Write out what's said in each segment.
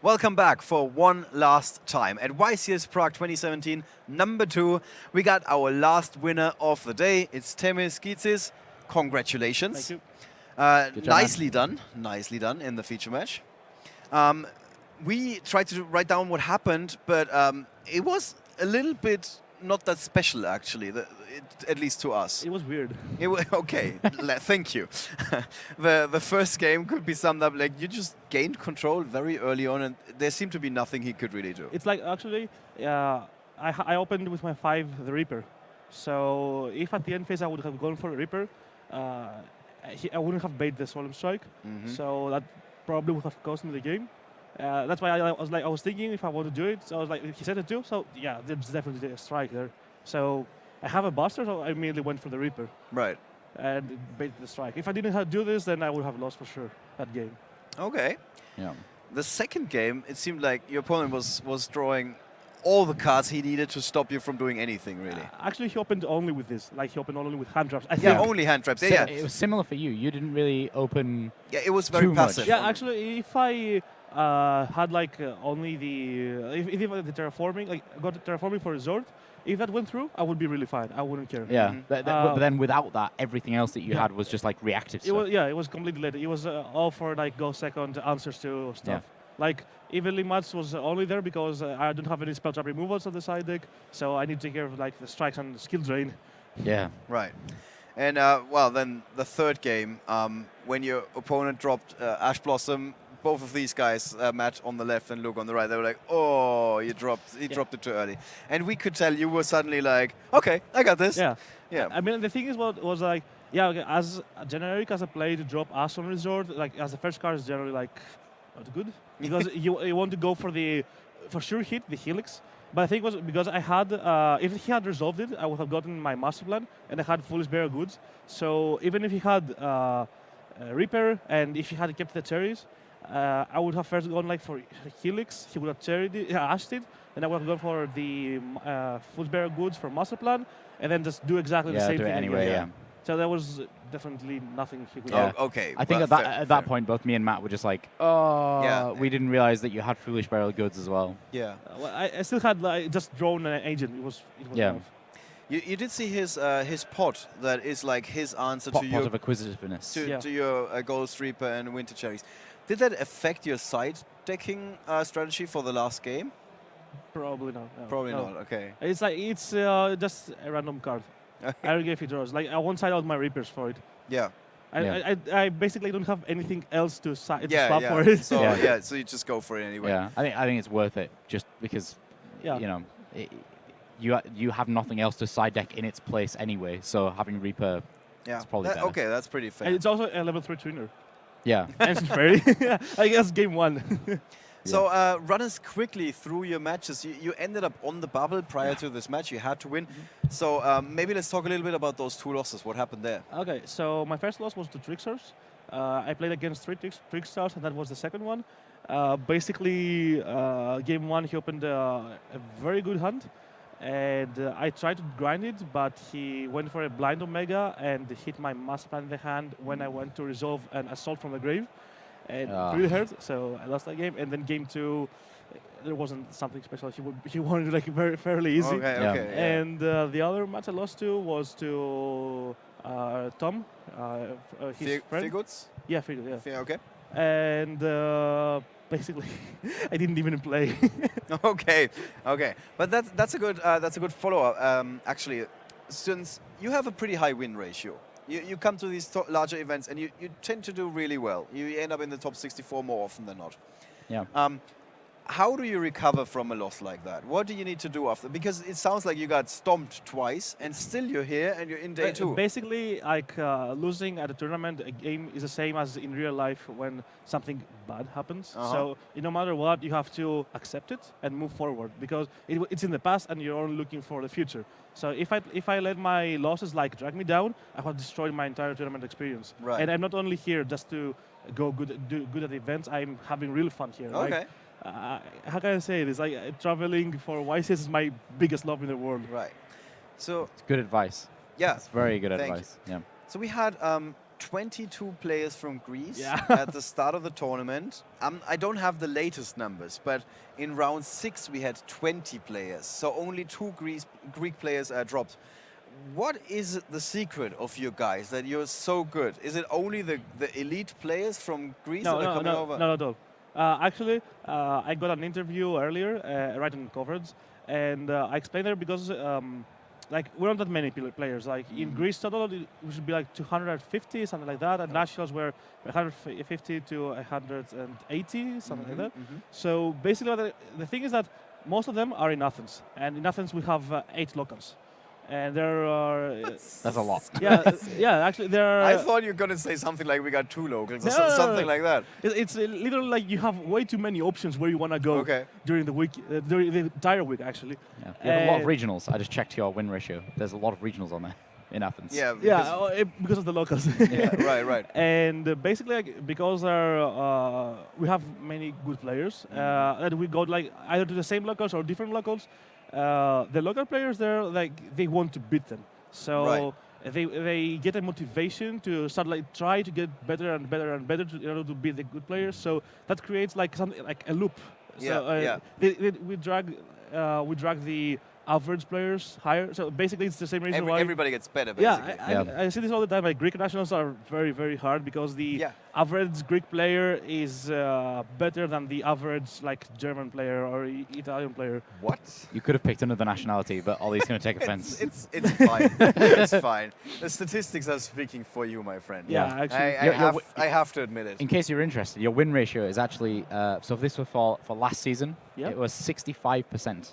Welcome back for one last time. At YCS Prague 2017, number 2, we got our last winner of the day. It's Temis Gitsis. Congratulations. Thank you. Nicely done in the feature match. We tried to write down what happened, but it was a little bit not that special, actually, at least to us. It was weird. Okay, thank you. The first game could be summed up like you just gained control very early on, and there seemed to be nothing he could really do. It's like, actually, I opened with my 5 the Reaper. So if at the end phase I would have gone for the Reaper, I wouldn't have baited the Solemn Strike. So that probably would have cost me the game. That's why I was thinking if I want to do it. So I was like, he said it too. So yeah, there's definitely a strike there. So I have a Buster, so I immediately went for the Reaper. Right. And baited the strike. If I didn't have to do this, then I would have lost for sure that game. Okay. Yeah. The second game, it seemed like your opponent was drawing all the cards he needed to stop you from doing anything, really. Actually, he opened only with this. Like, he opened only with hand traps. I Yeah, think. only hand traps. So Yeah, it was similar for you. You didn't really open. yeah, it was very too much. passive. Yeah, actually, if I had like only the if the terraforming, like got the terraforming for resort, if that went through, I would be really fine. I wouldn't care. Yeah, but then without that, everything else that you had was just like reactive It stuff. was, yeah, it was completely late. It was all for like go second answers to stuff. Like evenly match was only there because I don't have any spell trap removals on the side deck, so I need to take care of like the strikes and the skill drain. Yeah. Right. And well, then the third game, when your opponent dropped Ash Blossom, both of these guys, Matt on the left and Luke on the right, they were like, "Oh, he dropped it too early," and we could tell you were suddenly like, "Okay, I got this." Yeah. Yeah. I mean, the thing is, what was like, yeah, okay, as a generic as a play to drop Ash on resort, like as the first card is generally like not good because you want to go for the for sure hit the Helix. But I think it was because I had, if he had resolved it, I would have gotten my master plan, and I had Foolish Bearer Goods. So even if he had Reaper, and if he had kept the cherries, I would have first gone like for Helix, he would have cherried it, ashed it, and I would have gone for the Foolish Bearer Goods for master plan, and then just do exactly the same do thing it anyway. again. Yeah. So there was definitely nothing he could Yeah. do. Oh, okay. I think well, at that point, both me and Matt were just like, "Oh, Yeah. we didn't realize that you had Foolish Barrel Goods as well." Yeah. Well, I still had like, just drawn an agent. It was Yeah. enough. You did see his pot that is like his answer Pot to of your acquisitiveness. to your Ghost Reaper and Winter Cherries. Did that affect your side decking strategy for the last game? Probably not. No. Probably No. not. Okay. It's like it's just a random card. I don't care if he draws. Like I won't side out my Reapers for it. Yeah. I basically don't have anything else to swap Yeah. for it. So Yeah. so you just go for it anyway. Yeah, I think it's worth it just because, Yeah. you know, you have nothing else to side deck in its place anyway. So having Reaper, Yeah. it's probably better. Okay, that's pretty fair. And it's also a level 3 trainer. Yeah. And it's very, I guess, game 1. So run us quickly through your matches. You ended up on the bubble prior to this match. You had to win. So maybe let's talk a little bit about those 2 losses. What happened there? Okay, so my first loss was to Tricksters. I played against 3 Tricksters, and that was the second one. Basically, game 1, he opened a very good hand. And I tried to grind it, but he went for a blind Omega and hit my master plan in the hand when I went to resolve an assault from the grave. And it really hurt, so I lost that game. And then game 2, there wasn't something special. He won it like fairly easy. Okay, Yeah. okay. Yeah. And the other match I lost to was to Tom, his friend. Figoods? Yeah, Figoods, yeah. Yeah, okay. And basically, I didn't even play. Okay, okay. But that's a good follow-up. Actually, since you have a pretty high win ratio, you come to these larger events and you tend to do really well. You end up in the top 64 more often than not. Yeah. How do you recover from a loss like that? What do you need to do after? Because it sounds like you got stomped twice and still you're here and you're in day 2. Basically, like losing at a tournament, a game is the same as in real life when something bad happens. So no matter what, you have to accept it and move forward because it's in the past and you're only looking for the future. So if I let my losses like drag me down, I have destroyed my entire tournament experience. Right. And I'm not only here just to do good at the events. I'm having real fun here. Okay. Like, how can I say this? Like traveling for YCS is my biggest love in the world. Right. So It's good advice. yeah. It's very good Thank advice. Yeah. So we had 22 players from Greece Yeah. at the start of the tournament. I don't have the latest numbers, but in round 6 we had 20 players. So only 2 Greek players dropped. What is the secret of you guys that you're so good? Is it only the elite players from Greece No, that are no, coming no, over? no, not at all. Actually, I got an interview earlier, right in coverage, and I explained there because like we're not that many players. Like in Greece, total we should be like 250, something like that. And nationals were 150 to 180, something like that. So basically, the thing is that most of them are in Athens, and in Athens we have 8 locals. And there are. That's a lot. Yeah. Actually, there are. I thought you were going to say something like we got 2 locals or No, no, no, something no. like that. It's literally like you have way too many options where you want to go Okay. during the week, during the entire week, actually. Yeah. You have a lot of Uh, regionals. I just checked your win ratio. There's a lot of regionals on there in Athens. Yeah. Yeah, because of the locals. Yeah, right. And basically, like, because we have many good players, and we got like either to the same locals or different locals. The local players there, like, they want to beat them. So they get a motivation to start like try to get better and better and better in order to beat the good players. So that creates like something like a loop. So we drag the average players higher. So basically, it's the same reason why Everybody gets better, basically. I see this all the time. Like Greek nationals are very, very hard because the average Greek player is better than the average like German player or Italian player. What? You could have picked another nationality, but Ollie's going to take offense. It's fine. It's fine. The statistics are speaking for you, my friend. Yeah, actually. I have to admit it. In case you're interested, your win ratio is actually, so if this was for last season, it was 65%.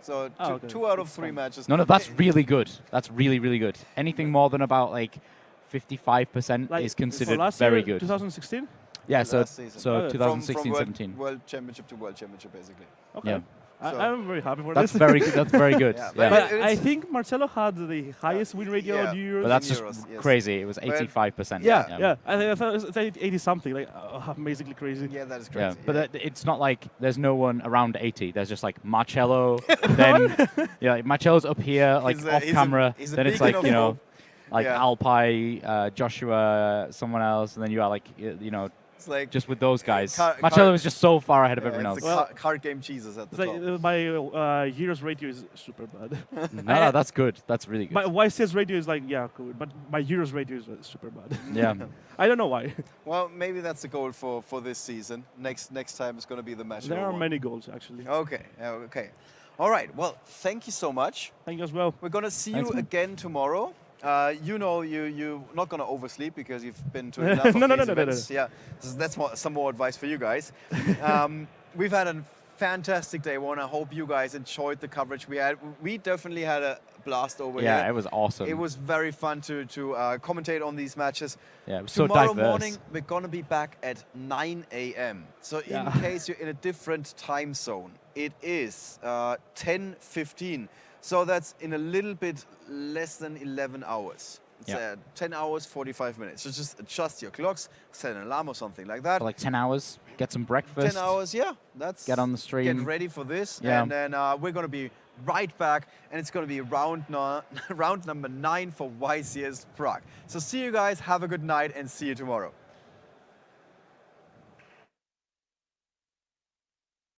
So okay. 2 out of 3 matches. No, that's really good. That's really, really good. Anything more than about like 55% Like is for considered last very year, good. 2016. Yeah, so Last season. so From 2016-17. World Championship to World Championship, basically. Okay. Yeah. So- I'm very happy for That's this. very good. That's very good. Yeah, Yeah. but But I think Marcelo had the highest win ratio Yeah. on Euros. But that's Euros, just yes. crazy. It was 85%. yeah. I thought it was 80 something, like amazingly crazy. Yeah, that is Yeah, crazy. but it's not like there's no one around 80. There's just like Marcello, then like Marcello's up here, like He's off camera. he's a Then it's beacon like of you know, hope. like Yeah. Alpai, Joshua, someone else, and then you are like you know It's like just with those guys. Car- Marcello car- is just so far ahead of everyone it's else. the card game Jesus at It's the like top. my Euros ratio is super bad. No, that's good. That's really good. My YCS ratio is like, yeah, cool, but my Euros ratio is super bad. Yeah. I don't know why. Well, maybe that's the goal for this season. Next time it's going to be the match. There number are 1. many goals, actually. Okay. Okay. All right. Well, thank you so much. Thank you as well. We're going to see Thanks, you man. again tomorrow. You're not going to oversleep because you've been to enough of No, these no. events. Yeah, that's some more advice for you guys. We've had a fantastic day one. I hope you guys enjoyed the coverage we had. We definitely had a blast over here. Yeah, it was awesome. It was very fun to commentate on these matches. Yeah, it was so Tomorrow diverse. morning, we're going to be back at 9 a.m. So in case you're in a different time zone, it is 10:15. So that's in a little bit less than 11 hours. It's 10 hours, 45 minutes. So just adjust your clocks, set an alarm or something like that. For like 10 hours, get some breakfast. 10 hours, yeah. That's Get on the stream. Get ready for this. Yeah. And then we're going to be right back. And it's going to be round number 9 for YCS Prague. So see you guys. Have a good night and see you tomorrow.